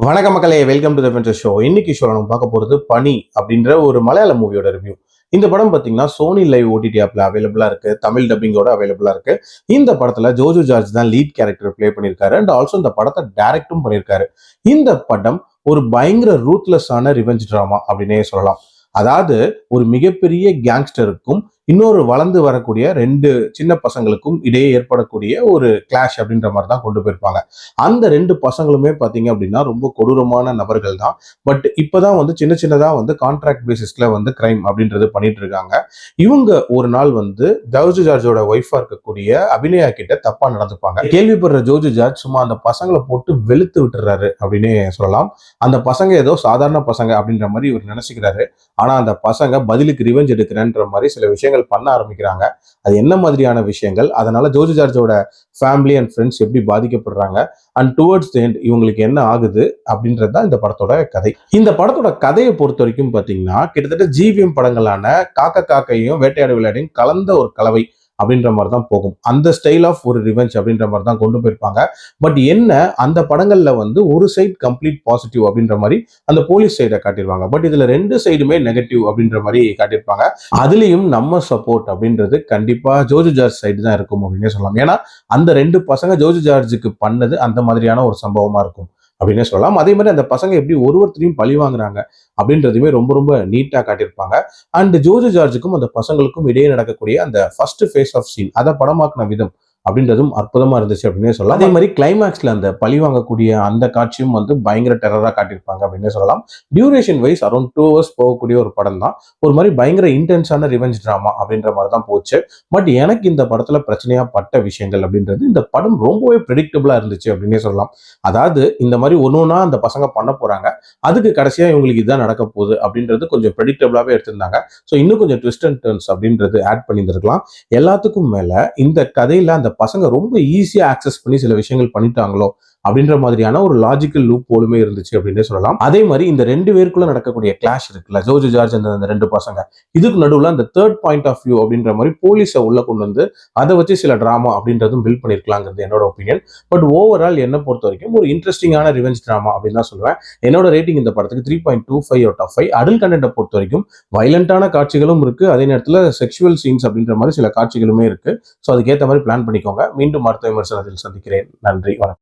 வணக்கம் மக்களே, welcome to the venture show. இன்னைக்கு ஷோல நம்ம பார்க்க போறது பனி அப்படின்ற ஒரு மலையாள மூவியோட ரிவ்யூ. இந்த படம் பார்த்தீங்கன்னா சோனி லைவ் ஓடிடி ஆப்ல அவைலபிளா இருக்கு. தமிழ் டப்பிங்கோட அவைலபிளா இருக்கு. இந்த படத்துல ஜோஜோ ஜார்ஜ் தான் லீட் கேரக்டர் பிளே பண்ணியிருக்காரு அண்ட் ஆல்சோ இந்த படத்தை டைரக்டும் பண்ணியிருக்காரு. இந்த படம் ஒரு பயங்கர ரூத்லெஸ்ஸான ரிவெஞ்ச் டிராமா அப்படின்னே சொல்லலாம். அதாவது ஒரு மிகப்பெரிய கேங்ஸ்டருக்கும் இன்னொரு வளர்ந்து வரக்கூடிய ரெண்டு சின்ன பசங்களுக்கும் இடையே ஏற்படக்கூடிய ஒரு கிளாஷ் அப்படின்ற மாதிரி தான் கொண்டு போயிருப்பாங்க. அந்த ரெண்டு பசங்களுமே பார்த்தீங்க அப்படின்னா ரொம்ப கொடூரமான நபர்கள் தான். பட் இப்போதான் சின்ன சின்னதா கான்ட்ராக்ட் பேசிஸ்ல கிரைம் அப்படின்றது பண்ணிட்டு இருக்காங்க. இவங்க ஒரு நாள் ஜோஜோ ஜார்ஜோட ஒய்ஃபா இருக்கக்கூடிய அபிநயா கிட்ட தப்பா நடந்துப்பாங்க. கேள்விப்படுற ஜோஜோ ஜார்ஜ் சும்மா அந்த பசங்களை போட்டு வெளுத்து விட்டுறாரு அப்படின்னே சொல்லலாம். அந்த பசங்க ஏதோ சாதாரண பசங்க அப்படின்ற மாதிரி இவர் நினைச்சுக்கிறாரு. ஆனா அந்த பசங்க பதிலுக்கு ரிவெஞ்ச் எடுக்கிறேன்ற மாதிரி சில விஷயங்கள் பண்ண ஆரம்பிக்கிறாங்க. அது என்ன மாதிரியான விஷயங்கள், அதனால ஜோஜோ ஜார்ஜோட ஃபேமிலி அண்ட் ஃப்ரெண்ட்ஸ் எப்படி பாதிக்கப்படுறாங்க அண்ட் டுவர்ட்ஸ் தி எண்ட் இவங்களுக்கு என்ன ஆகுது அப்படின்றது தான் இந்த படத்தோட கதை. இந்த படத்தோட கதையை பொறுத்த வரைக்கும் பாத்தீங்கன்னா கிட்டத்தட்ட ஜிவிஎம் படங்களான காக்க காக்கையும் வேட்டையாடு விளையாடையும் கலந்த ஒரு கலவை அப்படின்ற மாதிரி தான் போகும். அந்த ஸ்டைல் ஆஃப் ஒரு ரிவெஞ்ச் அப்படின்ற மாதிரி தான் கொண்டு போயிருப்பாங்க. பட் என்ன, அந்த படங்கள்ல ஒரு சைட் கம்ப்ளீட் பாசிட்டிவ் அப்படின்ற மாதிரி அந்த போலீஸ் சைடை காட்டியிருப்பாங்க. பட் இதுல ரெண்டு சைடுமே நெகட்டிவ் அப்படின்ற மாதிரி காட்டியிருப்பாங்க. அதுலயும் நம்ம சப்போர்ட் அப்படின்றது கண்டிப்பா ஜோஜோ ஜார்ஜ் சைடு தான் இருக்கும் அப்படின்னே சொல்லலாம். ஏன்னா அந்த ரெண்டு பசங்க ஜோஜோ ஜார்ஜுக்கு பண்ணது அந்த மாதிரியான ஒரு சம்பவமா இருக்கும் அப்படின்னே சொல்லலாம். அதே மாதிரி அந்த பசங்க எப்படி ஒருத்தரையும் பழி வாங்குறாங்க அப்படின்றதுமே ரொம்ப ரொம்ப நீட்டா காட்டியிருப்பாங்க. அண்ட் ஜோஜோ ஜார்ஜுக்கும் அந்த பசங்களுக்கும் இடையே நடக்கக்கூடிய அந்த ஃபர்ஸ்ட் ஃபேஸ் ஆஃப் சீன் அதை படமாக்கின விதம் அப்படின்றதும் அற்புதமா இருந்துச்சு அப்படின்னே சொல்லலாம். அதே மாதிரி கிளைமேக்ஸ்ல அந்த பழி வாங்கக்கூடிய அந்த காட்சியும் பயங்கர டெரரா காட்டியிருப்பாங்க அப்படின்னே சொல்லலாம். டியூரேஷன் வைஸ் அரௌண்ட் 2 hours போகக்கூடிய ஒரு படம் தான். ஒரு மாதிரி பயங்கர இன்டென்ஸான ரிவெஞ்ச் டிராமா அப்படின்ற மாதிரி தான் போச்சு. பட் எனக்கு இந்த படத்துல பிரச்சனையா பட்ட விஷயங்கள் அப்படின்றது, இந்த படம் ரொம்பவே ப்ரெடிக்டபிளா இருந்துச்சு அப்படின்னே சொல்லலாம். அதாவது இந்த மாதிரி ஒன்னொன்னா அந்த பசங்க பண்ண போறாங்க, அதுக்கு கடைசியா இவங்களுக்கு இதுதான் நடக்க போகுது அப்படின்றது கொஞ்சம் ப்ரெடிக்டபிளாவே எடுத்திருந்தாங்க. ஸோ இன்னும் கொஞ்சம் ட்விஸ்ட் அண்ட் டர்ன்ஸ் அப்படின்றது ஆட் பண்ணியிருந்திருக்கலாம். எல்லாத்துக்கும் மேல இந்த கதையில அந்த பசங்க ரொம்ப ஈஸியா ஆக்சஸ் பண்ணி சில விஷயங்கள் பண்ணிட்டாங்களோ அப்படின்ற மாதிரியான ஒரு லாஜிக்கல் லூப் போலுமே இருந்துச்சு அப்படின்னு சொல்லலாம். அதே மாதிரி இந்த ரெண்டு பேருக்குள்ள நடக்கக்கூடிய கிளாஷ் இருக்குல்ல, ஜோஜோ ஜார்ஜ் அந்த ரெண்டு பசங்க, இதுக்கு நடுவில் அந்த தேர்ட் பாயிண்ட் ஆஃப் வியூ அப்படின்ற மாதிரி போலீஸை உள்ள கொண்டு அதை வச்சு சில டிராமா அப்படின்றதும் பில்ட் பண்ணிருக்கலாங்கிறது என்னோட ஒப்பீனியன். பட் ஓவரால் என்ன பொறுத்த வரைக்கும் ஒரு இன்ட்ரெஸ்டிங்கான ரிவெஞ்ச் டிராமா அப்படின்னு தான் சொல்லுவேன். என்னோட ரேட்டிங் இந்த படத்துக்கு 3.25 out of 5. அடல்ட் கண்டென்ட்டை பொறுத்த வரைக்கும் வயலண்டான காட்சிகளும் இருக்கு, அதே நேரத்தில் செக்ஷுவல் சீன்ஸ் அப்படின்ற மாதிரி சில காட்சிகளுமே இருக்கு. ஸோ அதுக்கேற்ற மாதிரி பிளான் பண்ணிக்கோங்க. மீண்டும் அடுத்த விமர்சனத்தில் சந்திக்கிறேன். நன்றி, வணக்கம்.